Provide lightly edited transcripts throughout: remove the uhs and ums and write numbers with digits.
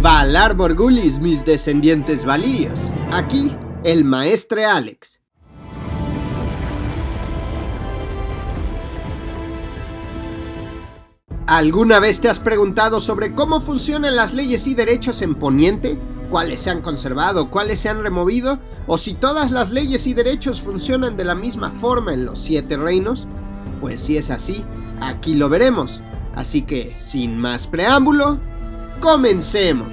Valar Morghulis, mis descendientes valirios. Aquí, el maestre Alex. ¿Alguna vez te has preguntado sobre cómo funcionan las leyes y derechos en Poniente? ¿Cuáles se han conservado, cuáles se han removido? ¿O si todas las leyes y derechos funcionan de la misma forma en los 7 reinos? Pues si es así, aquí lo veremos. Así que, sin más preámbulo, ¡comencemos!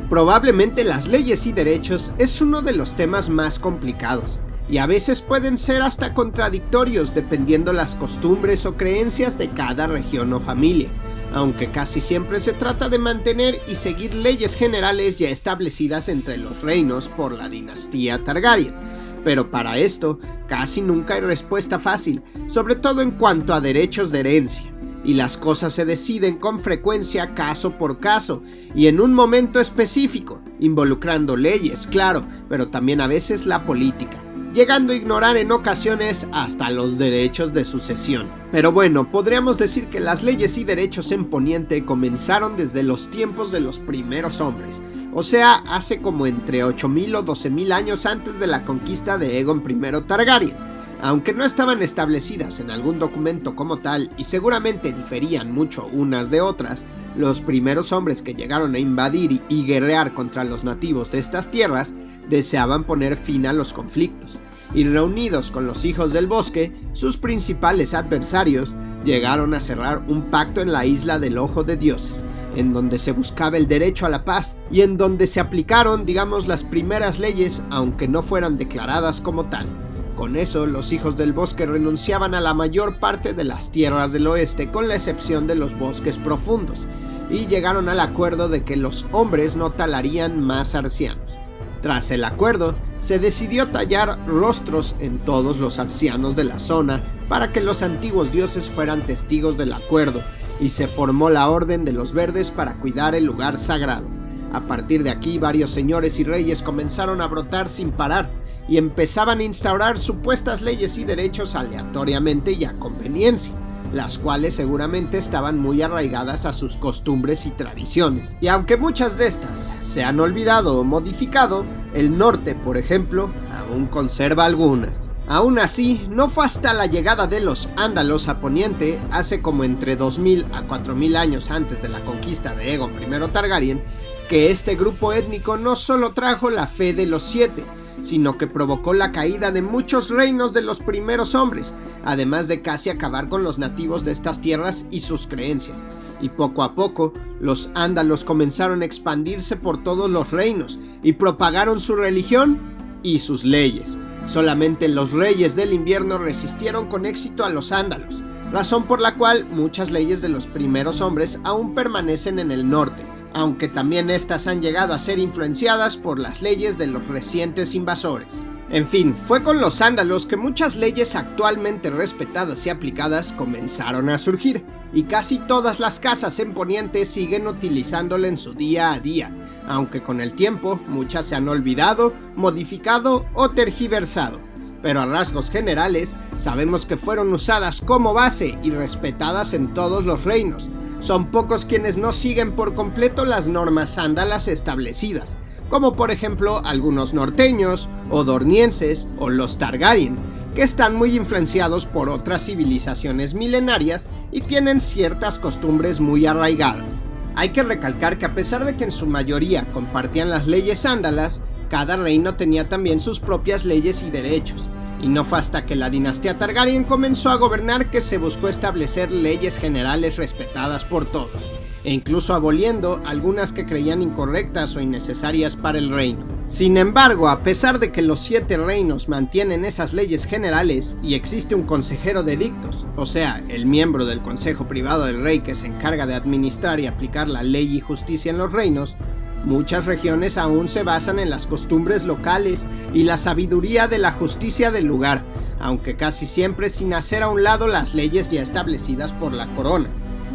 Probablemente las leyes y derechos es uno de los temas más complicados, y a veces pueden ser hasta contradictorios dependiendo las costumbres o creencias de cada región o familia, aunque casi siempre se trata de mantener y seguir leyes generales ya establecidas entre los reinos por la dinastía Targaryen. Pero para esto, casi nunca hay respuesta fácil, sobre todo en cuanto a derechos de herencia. Y las cosas se deciden con frecuencia caso por caso y en un momento específico, involucrando leyes, claro, pero también a veces la política, llegando a ignorar en ocasiones hasta los derechos de sucesión. Pero bueno, podríamos decir que las leyes y derechos en Poniente comenzaron desde los tiempos de los primeros hombres, o sea, hace como entre 8000 o 12000 años antes de la conquista de Aegon I Targaryen. Aunque no estaban establecidas en algún documento como tal y seguramente diferían mucho unas de otras, los primeros hombres que llegaron a invadir y guerrear contra los nativos de estas tierras deseaban poner fin a los conflictos, y reunidos con los hijos del bosque, sus principales adversarios, llegaron a cerrar un pacto en la isla del Ojo de Dioses, en donde se buscaba el derecho a la paz y en donde se aplicaron, digamos, las primeras leyes, aunque no fueran declaradas como tal. Con eso, los hijos del bosque renunciaban a la mayor parte de las tierras del oeste, con la excepción de los bosques profundos, y llegaron al acuerdo de que los hombres no talarían más arcianos. Tras el acuerdo, se decidió tallar rostros en todos los arcianos de la zona para que los antiguos dioses fueran testigos del acuerdo, y se formó la Orden de los Verdes para cuidar el lugar sagrado. A partir de aquí, varios señores y reyes comenzaron a brotar sin parar, y empezaban a instaurar supuestas leyes y derechos aleatoriamente y a conveniencia, las cuales seguramente estaban muy arraigadas a sus costumbres y tradiciones. Y aunque muchas de estas se han olvidado o modificado, el norte, por ejemplo, aún conserva algunas. Aún así, no fue hasta la llegada de los ándalos a Poniente, hace como entre 2000 a 4000 años antes de la conquista de Aegon I Targaryen, que este grupo étnico no solo trajo la fe de los 7, sino que provocó la caída de muchos reinos de los primeros hombres, además de casi acabar con los nativos de estas tierras y sus creencias. Y poco a poco, los ándalos comenzaron a expandirse por todos los reinos y propagaron su religión y sus leyes. Solamente los reyes del invierno resistieron con éxito a los ándalos, razón por la cual muchas leyes de los primeros hombres aún permanecen en el norte, aunque también estas han llegado a ser influenciadas por las leyes de los recientes invasores. En fin, fue con los ándalos que muchas leyes actualmente respetadas y aplicadas comenzaron a surgir, y casi todas las casas en Poniente siguen utilizándola en su día a día, aunque con el tiempo muchas se han olvidado, modificado o tergiversado. Pero a rasgos generales, sabemos que fueron usadas como base y respetadas en todos los reinos. Son pocos quienes no siguen por completo las normas ándalas establecidas, como por ejemplo algunos norteños, o dornienses, o los Targaryen, que están muy influenciados por otras civilizaciones milenarias y tienen ciertas costumbres muy arraigadas. Hay que recalcar que a pesar de que en su mayoría compartían las leyes ándalas, cada reino tenía también sus propias leyes y derechos, y no fue hasta que la dinastía Targaryen comenzó a gobernar que se buscó establecer leyes generales respetadas por todos, e incluso aboliendo algunas que creían incorrectas o innecesarias para el reino. Sin embargo, a pesar de que los 7 reinos mantienen esas leyes generales y existe un consejero de edictos, o sea, el miembro del consejo privado del rey que se encarga de administrar y aplicar la ley y justicia en los reinos, muchas regiones aún se basan en las costumbres locales y la sabiduría de la justicia del lugar, aunque casi siempre sin hacer a un lado las leyes ya establecidas por la corona.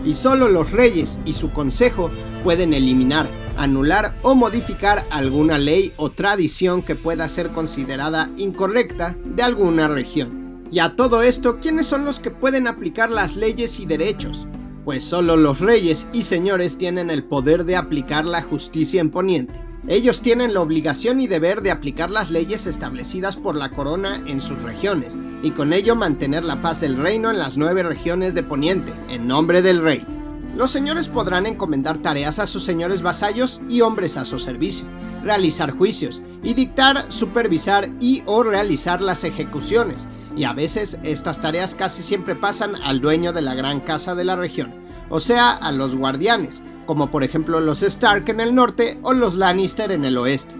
Y solo los reyes y su consejo pueden eliminar, anular o modificar alguna ley o tradición que pueda ser considerada incorrecta de alguna región. Y a todo esto, ¿quiénes son los que pueden aplicar las leyes y derechos? pues solo los reyes y señores tienen el poder de aplicar la justicia en Poniente. Ellos tienen la obligación y deber de aplicar las leyes establecidas por la corona en sus regiones, y con ello mantener la paz del reino en las 9 regiones de Poniente, en nombre del rey. Los señores podrán encomendar tareas a sus señores vasallos y hombres a su servicio, realizar juicios, y dictar, supervisar y o realizar las ejecuciones, y a veces estas tareas casi siempre pasan al dueño de la gran casa de la región, o sea, a los guardianes, como por ejemplo los Stark en el norte o los Lannister en el oeste.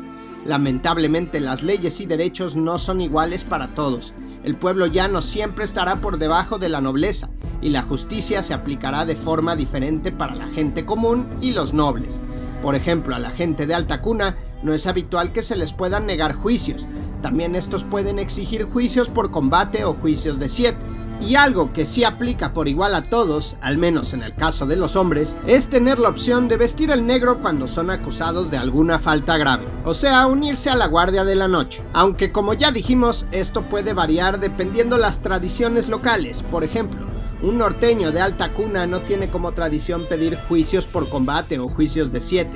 Lamentablemente las leyes y derechos no son iguales para todos. El pueblo llano siempre estará por debajo de la nobleza, y la justicia se aplicará de forma diferente para la gente común y los nobles. Por ejemplo, a la gente de alta cuna no es habitual que se les puedan negar juicios. También estos pueden exigir juicios por combate o juicios de 7. Y algo que sí aplica por igual a todos, al menos en el caso de los hombres, es tener la opción de vestir el negro cuando son acusados de alguna falta grave, o sea, unirse a la guardia de la noche. Aunque como ya dijimos, esto puede variar dependiendo las tradiciones locales. Por ejemplo, un norteño de alta cuna no tiene como tradición pedir juicios por combate o juicios de 7,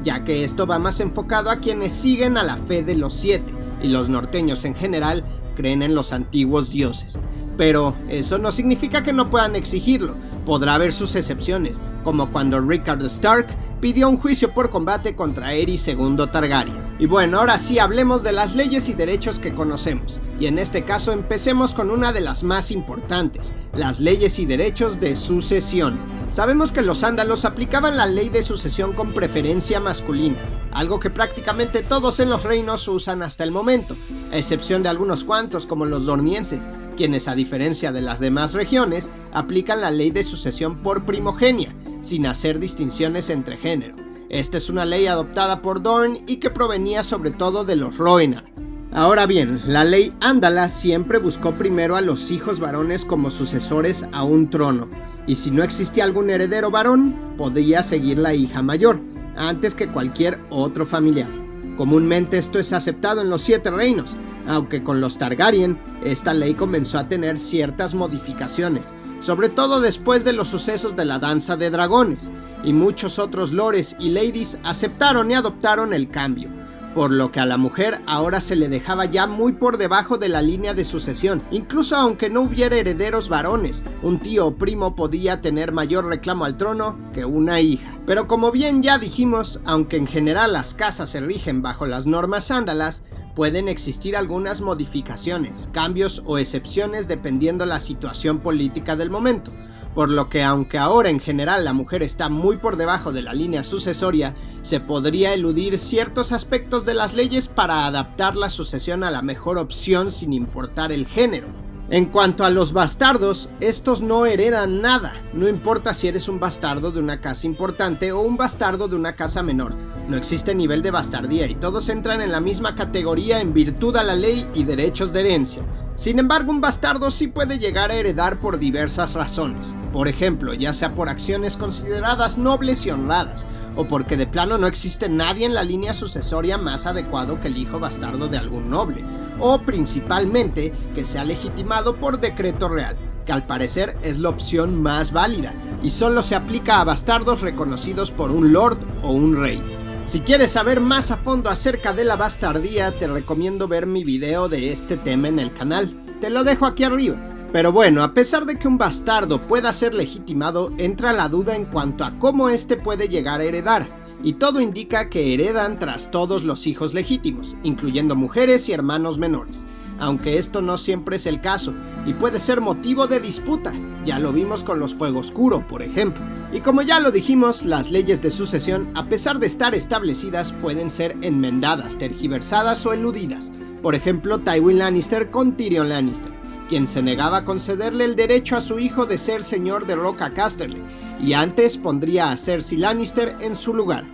ya que esto va más enfocado a quienes siguen a la fe de los 7, y los norteños en general creen en los antiguos dioses. Pero eso no significa que no puedan exigirlo. Podrá haber sus excepciones, como cuando Rickard Stark pidió un juicio por combate contra Aerys II Targaryen. Y bueno, ahora sí hablemos de las leyes y derechos que conocemos, y en este caso empecemos con una de las más importantes, las leyes y derechos de sucesión. Sabemos que los ándalos aplicaban la ley de sucesión con preferencia masculina, algo que prácticamente todos en los reinos usan hasta el momento, a excepción de algunos cuantos como los dornienses, quienes a diferencia de las demás regiones, aplican la ley de sucesión por primogenia, sin hacer distinciones entre género. Esta es una ley adoptada por Dorne y que provenía sobre todo de los Rhoynar. Ahora bien, la ley ándala siempre buscó primero a los hijos varones como sucesores a un trono, y si no existía algún heredero varón, podía seguir la hija mayor, antes que cualquier otro familiar. Comúnmente esto es aceptado en los 7 reinos, aunque con los Targaryen, esta ley comenzó a tener ciertas modificaciones, sobre todo después de los sucesos de la danza de dragones, y muchos otros lores y ladies aceptaron y adoptaron el cambio, por lo que a la mujer ahora se le dejaba ya muy por debajo de la línea de sucesión. Incluso aunque no hubiera herederos varones, un tío o primo podía tener mayor reclamo al trono que una hija. Pero como bien ya dijimos, aunque en general las casas se rigen bajo las normas ándalas, pueden existir algunas modificaciones, cambios o excepciones dependiendo la situación política del momento, por lo que aunque ahora en general la mujer está muy por debajo de la línea sucesoria, se podría eludir ciertos aspectos de las leyes para adaptar la sucesión a la mejor opción sin importar el género. En cuanto a los bastardos, estos no heredan nada, no importa si eres un bastardo de una casa importante o un bastardo de una casa menor. No existe nivel de bastardía y todos entran en la misma categoría en virtud a la ley y derechos de herencia. Sin embargo, un bastardo sí puede llegar a heredar por diversas razones. Por ejemplo, ya sea por acciones consideradas nobles y honradas, o porque de plano no existe nadie en la línea sucesoria más adecuado que el hijo bastardo de algún noble, o principalmente que sea legitimado por decreto real, que al parecer es la opción más válida, y solo se aplica a bastardos reconocidos por un lord o un rey. Si quieres saber más a fondo acerca de la bastardía, te recomiendo ver mi video de este tema en el canal, te lo dejo aquí arriba. Pero bueno, a pesar de que un bastardo pueda ser legitimado, entra la duda en cuanto a cómo este puede llegar a heredar, y todo indica que heredan tras todos los hijos legítimos, incluyendo mujeres y hermanos menores, aunque esto no siempre es el caso, y puede ser motivo de disputa, ya lo vimos con los Fuego Oscuro, por ejemplo. Y como ya lo dijimos, las leyes de sucesión, a pesar de estar establecidas, pueden ser enmendadas, tergiversadas o eludidas. Por ejemplo, Tywin Lannister con Tyrion Lannister, quien se negaba a concederle el derecho a su hijo de ser señor de Roca Casterly, y antes pondría a Cersei Lannister en su lugar,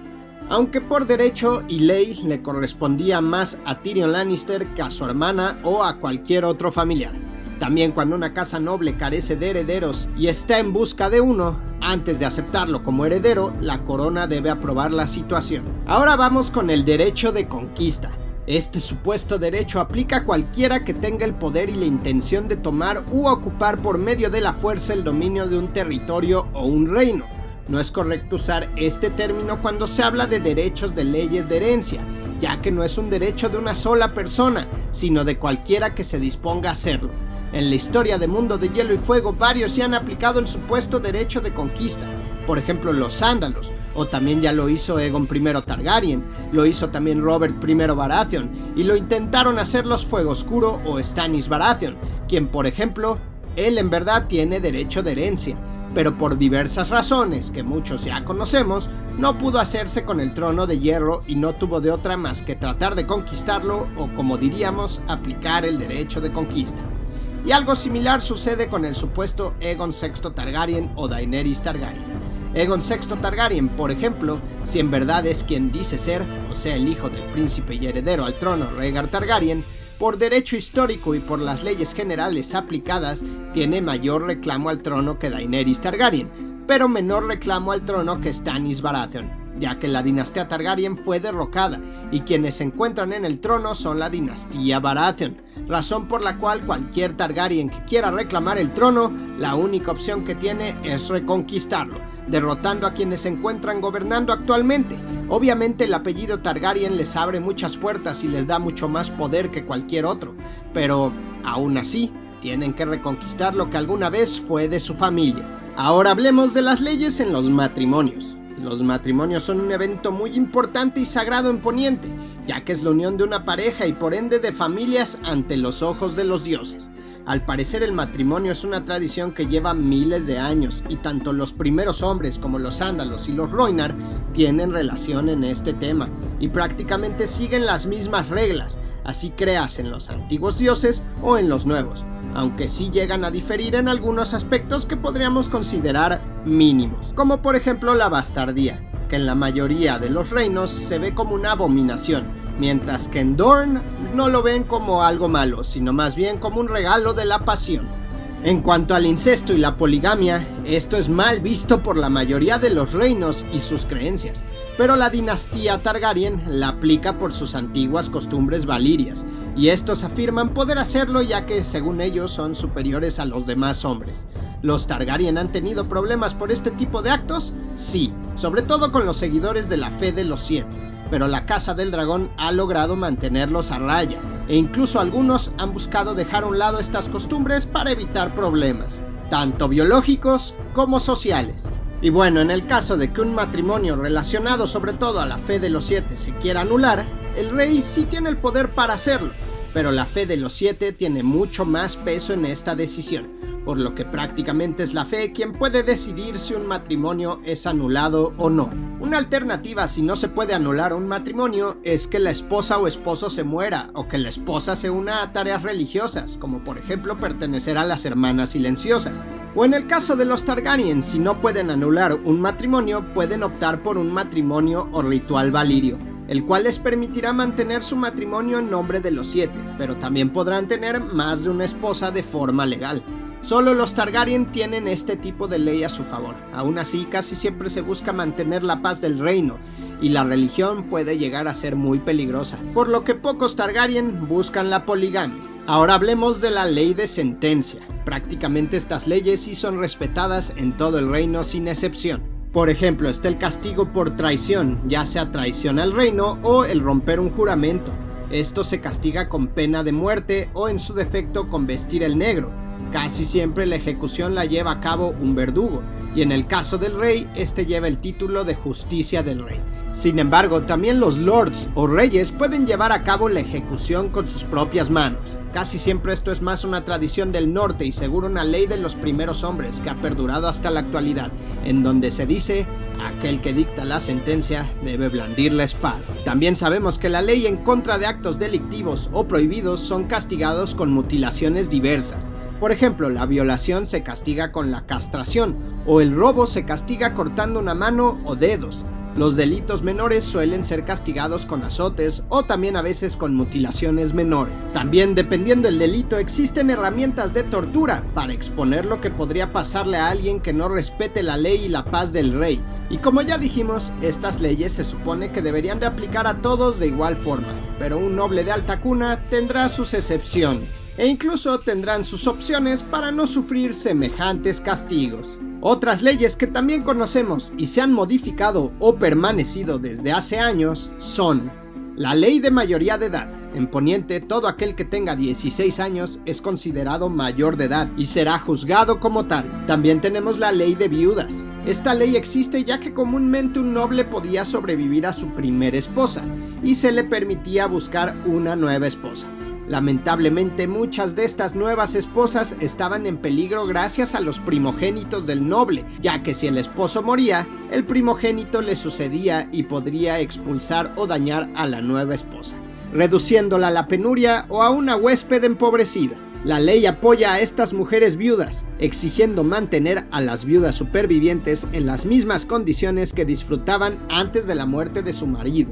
aunque por derecho y ley le correspondía más a Tyrion Lannister que a su hermana o a cualquier otro familiar. También cuando una casa noble carece de herederos y está en busca de uno, antes de aceptarlo como heredero, la corona debe aprobar la situación. Ahora vamos con el derecho de conquista. Este supuesto derecho aplica a cualquiera que tenga el poder y la intención de tomar u ocupar por medio de la fuerza el dominio de un territorio o un reino. No es correcto usar este término cuando se habla de derechos de leyes de herencia, ya que no es un derecho de una sola persona, sino de cualquiera que se disponga a hacerlo. En la historia de Mundo de Hielo y Fuego, varios ya han aplicado el supuesto derecho de conquista. Por ejemplo, los Sándalos, o también ya lo hizo Aegon I Targaryen, lo hizo también Robert I Baratheon, y lo intentaron hacer los Fuegoscuro o Stannis Baratheon, quien, por ejemplo, él en verdad tiene derecho de herencia, pero por diversas razones que muchos ya conocemos, no pudo hacerse con el trono de hierro y no tuvo de otra más que tratar de conquistarlo o, como diríamos, aplicar el derecho de conquista. Y algo similar sucede con el supuesto Aegon VI Targaryen o Daenerys Targaryen. Aegon VI Targaryen, por ejemplo, si en verdad es quien dice ser, o sea el hijo del príncipe y heredero al trono Rhaegar Targaryen, por derecho histórico y por las leyes generales aplicadas, tiene mayor reclamo al trono que Daenerys Targaryen, pero menor reclamo al trono que Stannis Baratheon, ya que la dinastía Targaryen fue derrocada y quienes se encuentran en el trono son la dinastía Baratheon, razón por la cual cualquier Targaryen que quiera reclamar el trono, la única opción que tiene es reconquistarlo, derrotando a quienes se encuentran gobernando actualmente. Obviamente el apellido Targaryen les abre muchas puertas y les da mucho más poder que cualquier otro, pero aún así tienen que reconquistar lo que alguna vez fue de su familia. Ahora hablemos de las leyes en los matrimonios. Los matrimonios son un evento muy importante y sagrado en Poniente, ya que es la unión de una pareja y por ende de familias ante los ojos de los dioses. Al parecer el matrimonio es una tradición que lleva miles de años y tanto los primeros hombres como los Sándalos y los Rhoynar tienen relación en este tema y prácticamente siguen las mismas reglas, así creas en los antiguos dioses o en los nuevos, aunque sí llegan a diferir en algunos aspectos que podríamos considerar mínimos, como por ejemplo la bastardía, que en la mayoría de los reinos se ve como una abominación, mientras que en Dorne no lo ven como algo malo, sino más bien como un regalo de la pasión. En cuanto al incesto y la poligamia, esto es mal visto por la mayoría de los reinos y sus creencias, pero la dinastía Targaryen la aplica por sus antiguas costumbres valirias, y estos afirman poder hacerlo ya que según ellos son superiores a los demás hombres. ¿Los Targaryen han tenido problemas por este tipo de actos? Sí, sobre todo con los seguidores de la fe de los Siete, pero la Casa del Dragón ha logrado mantenerlos a raya, e incluso algunos han buscado dejar a un lado estas costumbres para evitar problemas, tanto biológicos como sociales. Y bueno, en el caso de que un matrimonio relacionado sobre todo a la fe de los Siete se quiera anular, el rey sí tiene el poder para hacerlo, pero la fe de los Siete tiene mucho más peso en esta decisión, por lo que prácticamente es la fe quien puede decidir si un matrimonio es anulado o no. Una alternativa si no se puede anular un matrimonio es que la esposa o esposo se muera o que la esposa se una a tareas religiosas, como por ejemplo pertenecer a las Hermanas Silenciosas. O en el caso de los Targaryen, si no pueden anular un matrimonio, pueden optar por un matrimonio o ritual valirio, el cual les permitirá mantener su matrimonio en nombre de los Siete, pero también podrán tener más de una esposa de forma legal. Solo los Targaryen tienen este tipo de ley a su favor. Aún así, casi siempre se busca mantener la paz del reino, y la religión puede llegar a ser muy peligrosa, por lo que pocos Targaryen buscan la poligamia. Ahora hablemos de la ley de sentencia. Prácticamente estas leyes sí son respetadas en todo el reino sin excepción. Por ejemplo, está el castigo por traición, ya sea traición al reino o el romper un juramento. Esto se castiga con pena de muerte o en su defecto con vestir el negro. Casi siempre la ejecución la lleva a cabo un verdugo, y en el caso del rey, este lleva el título de justicia del rey. Sin embargo, también los lords o reyes pueden llevar a cabo la ejecución con sus propias manos. Casi siempre esto es más una tradición del norte y seguro una ley de los primeros hombres que ha perdurado hasta la actualidad, en donde se dice: aquel que dicta la sentencia debe blandir la espada. También sabemos que la ley en contra de actos delictivos o prohibidos son castigados con mutilaciones diversas. Por ejemplo, la violación se castiga con la castración, o el robo se castiga cortando una mano o dedos. Los delitos menores suelen ser castigados con azotes o también a veces con mutilaciones menores. También, dependiendo del delito, existen herramientas de tortura para exponer lo que podría pasarle a alguien que no respete la ley y la paz del rey, Y como ya dijimos, estas leyes se supone que deberían de aplicar a todos de igual forma, pero un noble de alta cuna tendrá sus excepciones, e incluso tendrán sus opciones para no sufrir semejantes castigos. Otras leyes que también conocemos y se han modificado o permanecido desde hace años son la ley de mayoría de edad. En Poniente, todo aquel que tenga 16 años es considerado mayor de edad y será juzgado como tal. También tenemos la ley de viudas. Esta ley existe ya que comúnmente un noble podía sobrevivir a su primera esposa y se le permitía buscar una nueva esposa. Lamentablemente, muchas de estas nuevas esposas estaban en peligro gracias a los primogénitos del noble, ya que si el esposo moría, el primogénito le sucedía y podría expulsar o dañar a la nueva esposa, reduciéndola a la penuria o a una huésped empobrecida. La ley apoya a estas mujeres viudas, exigiendo mantener a las viudas supervivientes en las mismas condiciones que disfrutaban antes de la muerte de su marido.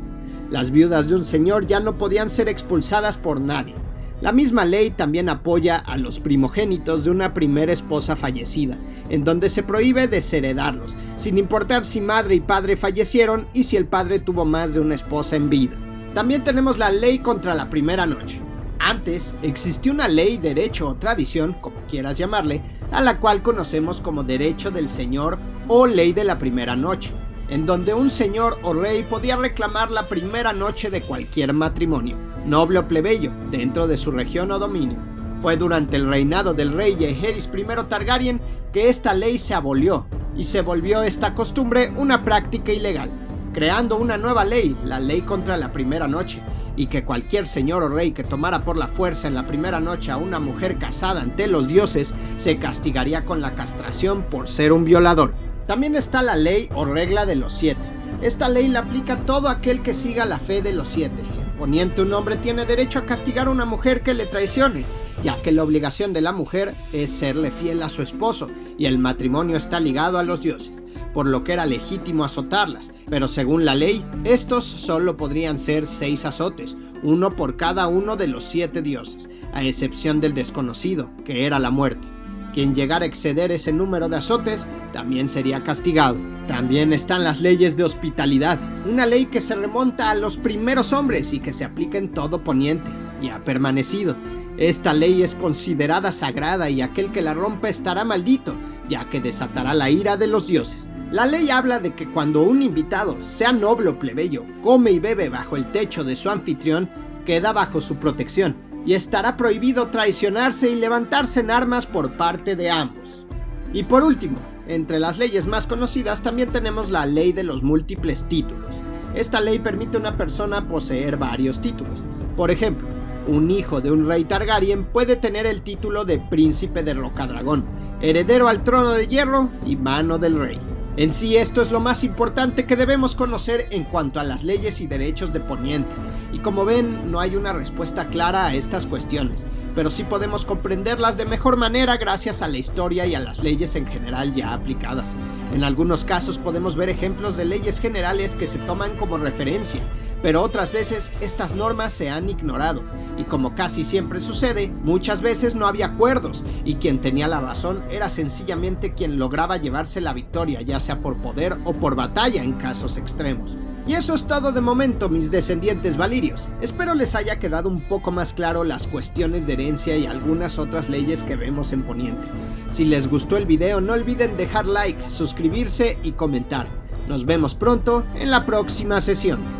Las viudas de un señor ya no podían ser expulsadas por nadie. La misma ley también apoya a los primogénitos de una primera esposa fallecida, en donde se prohíbe desheredarlos, sin importar si madre y padre fallecieron y si el padre tuvo más de una esposa en vida. También tenemos la ley contra la primera noche. Antes existió una ley, derecho o tradición, como quieras llamarle, a la cual conocemos como derecho del señor o ley de la primera noche, en donde un señor o rey podía reclamar la primera noche de cualquier matrimonio, noble o plebeyo, dentro de su región o dominio. Fue durante el reinado del rey Jaehaerys I Targaryen que esta ley se abolió, y se volvió esta costumbre una práctica ilegal, creando una nueva ley, la ley contra la primera noche, y que cualquier señor o rey que tomara por la fuerza en la primera noche a una mujer casada ante los dioses se castigaría con la castración por ser un violador. También está la ley o regla de los 7. Esta ley la aplica a todo aquel que siga la fe de los 7. En Poniente, un hombre tiene derecho a castigar a una mujer que le traicione, ya que la obligación de la mujer es serle fiel a su esposo, y el matrimonio está ligado a los dioses, por lo que era legítimo azotarlas, pero según la ley, estos solo podrían ser 6 azotes, uno por cada uno de los 7 dioses, a excepción del desconocido, que era la muerte. Quien llegara a exceder ese número de azotes también sería castigado. También están las leyes de hospitalidad, una ley que se remonta a los primeros hombres y que se aplica en todo Poniente, y ha permanecido. Esta ley es considerada sagrada y aquel que la rompa estará maldito, ya que desatará la ira de los dioses. La ley habla de que cuando un invitado, sea noble o plebeyo, come y bebe bajo el techo de su anfitrión, queda bajo su protección, y estará prohibido traicionarse y levantarse en armas por parte de ambos. Y por último, entre las leyes más conocidas también tenemos la ley de los múltiples títulos. Esta ley permite a una persona poseer varios títulos. Por ejemplo, un hijo de un rey Targaryen puede tener el título de príncipe de Rocadragón, heredero al trono de hierro y mano del rey. En sí, esto es lo más importante que debemos conocer en cuanto a las leyes y derechos de Poniente, y como ven, no hay una respuesta clara a estas cuestiones, pero sí podemos comprenderlas de mejor manera gracias a la historia y a las leyes en general ya aplicadas. En algunos casos podemos ver ejemplos de leyes generales que se toman como referencia, pero otras veces estas normas se han ignorado, y como casi siempre sucede, muchas veces no había acuerdos, y quien tenía la razón era sencillamente quien lograba llevarse la victoria, ya sea por poder o por batalla en casos extremos. Y eso es todo de momento, mis descendientes valirios. Espero les haya quedado un poco más claro las cuestiones de herencia y algunas otras leyes que vemos en Poniente. Si les gustó el video, no olviden dejar like, suscribirse y comentar. Nos vemos pronto en la próxima sesión.